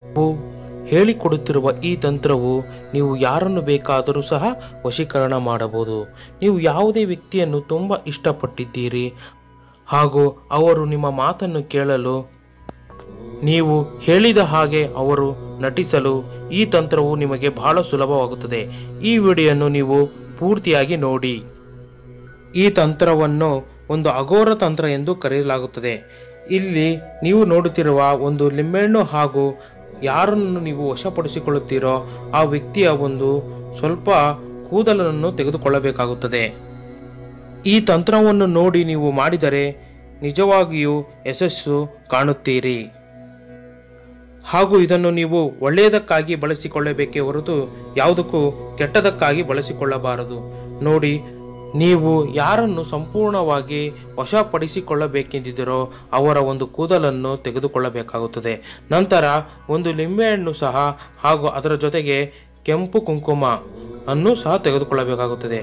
ನೀವು ಹೇಳಿಕೊಡುತ್ತಿರುವ ಈ ತಂತ್ರವು ನೀವು ಯಾರನ್ನು ಬೇಕಾದರೂ ಸಹ ವಶೀಕರಣ ಮಾಡಬಹುದು. ನೀವು ಯಾವುದೇ ವ್ಯಕ್ತಿಯನ್ನು ತುಂಬ ಇಷ್ಟಪಟ್ಟಿದ್ದೀರಿ ಹಾಗೂ ಅವರು ನಿಮ್ಮ ಮಾತನ್ನು ಕೇಳಲು ನೀವು ಹೇಳಿದ ಹಾಗೆ ಅವರು ನಟಿಸಲು ಈ ತಂತ್ರವು ನಿಮಗೆ ಬಹಳ ಸುಲಭವಾಗುತ್ತದೆ. ಈ ವಿಡಿಯೋವನ್ನು ನೀವು ಪೂರ್ತಿಯಾಗಿ ನೋಡಿ. ಈ ತಂತ್ರವನ್ನು ಒಂದು ಅಘೋರ ತಂತ್ರ ಎಂದು ಕರೆಯಲಾಗುತ್ತದೆ. ಇಲ್ಲಿ ನೀವು ನೋಡುತ್ತಿರುವ ಒಂದು ಲಿಂಬೆಹಣ್ಣು ಹಾಗೂ ಯಾರನ್ನು ನೀವು ವಶಪಡಿಸಿಕೊಳ್ಳುತ್ತೀರೋ ಆ ವ್ಯಕ್ತಿಯ ಒಂದು ಸ್ವಲ್ಪ ಕೂದಲನ್ನು ತೆಗೆದುಕೊಳ್ಳಬೇಕಾಗುತ್ತದೆ. ಈ ತಂತ್ರವನ್ನು ನೋಡಿ ನೀವು ಮಾಡಿದರೆ ನಿಜವಾಗಿಯೂ ಯಶಸ್ಸು ಕಾಣುತ್ತೀರಿ ಹಾಗೂ ಇದನ್ನು ನೀವು ಒಳ್ಳೆಯದಕ್ಕಾಗಿ ಬಳಸಿಕೊಳ್ಳಬೇಕೇ ಹೊರತು ಯಾವುದಕ್ಕೂ ಕೆಟ್ಟದಕ್ಕಾಗಿ ಬಳಸಿಕೊಳ್ಳಬಾರದು. ನೋಡಿ, ನೀವು ಯಾರನ್ನು ಸಂಪೂರ್ಣವಾಗಿ ವಶಪಡಿಸಿಕೊಳ್ಳಬೇಕೆಂದಿದ್ದೀರೋ ಅವರ ಒಂದು ಕೂದಲನ್ನು ತೆಗೆದುಕೊಳ್ಳಬೇಕಾಗುತ್ತದೆ. ನಂತರ ಒಂದು ಲಿಂಬೆಹಣ್ಣು ಸಹ ಹಾಗೂ ಅದರ ಜೊತೆಗೆ ಕೆಂಪು ಕುಂಕುಮ ಅನ್ನು ಸಹ ತೆಗೆದುಕೊಳ್ಳಬೇಕಾಗುತ್ತದೆ.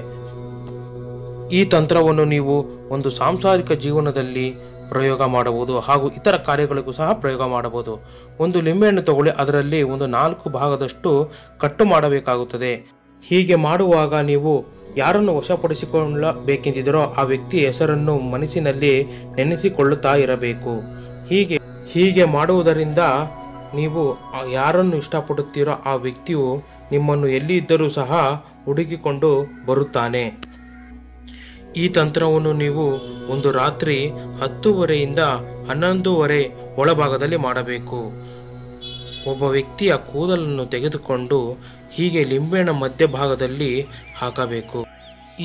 ಈ ತಂತ್ರವನ್ನು ನೀವು ಒಂದು ಸಾಂಸಾರಿಕ ಜೀವನದಲ್ಲಿ ಪ್ರಯೋಗ ಮಾಡಬಹುದು ಹಾಗೂ ಇತರ ಕಾರ್ಯಗಳಿಗೂ ಸಹ ಪ್ರಯೋಗ ಮಾಡಬಹುದು. ಒಂದು ಲಿಂಬೆಹಣ್ಣು ತಗೊಳ್ಳಿ, ಅದರಲ್ಲಿ ಒಂದು 4 ಭಾಗದಷ್ಟು ಕಟ್ಟು ಮಾಡಬೇಕಾಗುತ್ತದೆ. ಹೀಗೆ ಮಾಡುವಾಗ ನೀವು ಯಾರನ್ನು ವಶಪಡಿಸಿಕೊಳ್ಳಬೇಕೆಂದಿದ್ದರೋ ಆ ವ್ಯಕ್ತಿಯ ಹೆಸರನ್ನು ಮನಸ್ಸಿನಲ್ಲಿ ನೆನೆಸಿಕೊಳ್ಳುತ್ತಾ ಇರಬೇಕು. ಹೀಗೆ ಮಾಡುವುದರಿಂದ ನೀವು ಯಾರನ್ನು ಇಷ್ಟಪಡುತ್ತೀರೋ ಆ ವ್ಯಕ್ತಿಯು ನಿಮ್ಮನ್ನು ಎಲ್ಲಿ ಇದ್ದರೂ ಸಹ ಹುಡುಕಿಕೊಂಡು ಬರುತ್ತಾನೆ. ಈ ತಂತ್ರವನ್ನು ನೀವು ಒಂದು ರಾತ್ರಿ 10:30ರಿಂದ 11:30 ಒಳಭಾಗದಲ್ಲಿ ಮಾಡಬೇಕು. ಒಬ್ಬ ವ್ಯಕ್ತಿಯ ಕೂದಲನ್ನು ತೆಗೆದುಕೊಂಡು ಹೀಗೆ ಲಿಂಬೆಹಣ್ಣಿನ ಮಧ್ಯಭಾಗದಲ್ಲಿ ಹಾಕಬೇಕು.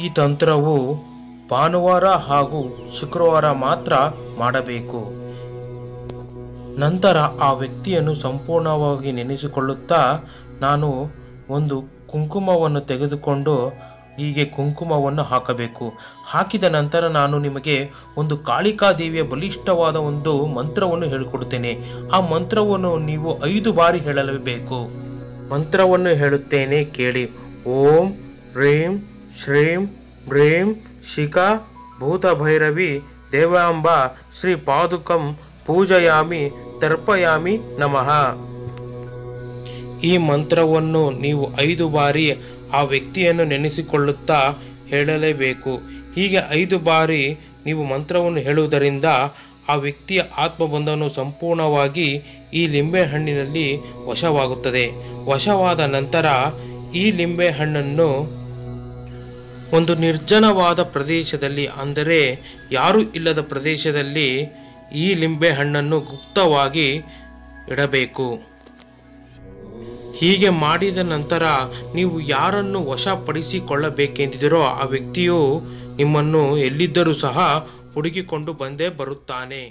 ಈ ತಂತ್ರವು ಭಾನುವಾರ ಹಾಗೂ ಶುಕ್ರವಾರ ಮಾತ್ರ ಮಾಡಬೇಕು. ನಂತರ ಆ ವ್ಯಕ್ತಿಯನ್ನು ಸಂಪೂರ್ಣವಾಗಿ ನೆನೆಸಿಕೊಳ್ಳುತ್ತಾ ನಾನು ಒಂದು ಕುಂಕುಮವನ್ನು ತೆಗೆದುಕೊಂಡು ಹೀಗೆ ಕುಂಕುಮವನ್ನು ಹಾಕಬೇಕು. ಹಾಕಿದ ನಂತರ ನಾನು ನಿಮಗೆ ಒಂದು ಕಾಳಿಕಾದೇವಿಯ ಬಲಿಷ್ಠವಾದ ಒಂದು ಮಂತ್ರವನ್ನು ಹೇಳಿಕೊಡುತ್ತೇನೆ. ಆ ಮಂತ್ರವನ್ನು ನೀವು 5 ಬಾರಿ ಹೇಳಲೇಬೇಕು. ಮಂತ್ರವನ್ನು ಹೇಳುತ್ತೇನೆ, ಕೇಳಿ. ಓಂ ಹ್ರೀಂ ಶ್ರೀಂ ಹ್ರೀಂ ಶಿಖಾ ಭೂತಭೈರವಿ ದೇವಾಂಬ ಶ್ರೀ ಪಾದುಕಂ ಪೂಜಯಾಮಿ ತರ್ಪಯಾಮಿ ನಮಃ. ಈ ಮಂತ್ರವನ್ನು ನೀವು 5 ಬಾರಿ ಆ ವ್ಯಕ್ತಿಯನ್ನು ನೆನೆಸಿಕೊಳ್ಳುತ್ತಾ ಹೇಳಲೇಬೇಕು. ಹೀಗೆ 5 ಬಾರಿ ನೀವು ಮಂತ್ರವನ್ನು ಹೇಳುವುದರಿಂದ ಆ ವ್ಯಕ್ತಿಯ ಆತ್ಮಬಂಧವನ್ನು ಸಂಪೂರ್ಣವಾಗಿ ಈ ಲಿಂಬೆಹಣ್ಣಿನಲ್ಲಿ ವಶವಾಗುತ್ತದೆ. ವಶವಾದ ನಂತರ ಈ ಲಿಂಬೆಹಣ್ಣನ್ನು ಒಂದು ನಿರ್ಜನವಾದ ಪ್ರದೇಶದಲ್ಲಿ, ಅಂದರೆ ಯಾರೂ ಇಲ್ಲದ ಪ್ರದೇಶದಲ್ಲಿ ಈ ಲಿಂಬೆಹಣ್ಣನ್ನು ಗುಪ್ತವಾಗಿ ಇಡಬೇಕು. ಹೀಗೆ ಮಾಡಿದ ನಂತರ ನೀವು ಯಾರನ್ನು ವಶಪಡಿಸಿಕೊಳ್ಳಬೇಕೆಂದಿದ್ದೀರೋ ಆ ವ್ಯಕ್ತಿಯು ನಿಮ್ಮನ್ನು ಎಲ್ಲಿದ್ದರೂ ಸಹ ಹುಡುಕಿಕೊಂಡು ಬಂದೇ ಬರುತ್ತಾನೆ.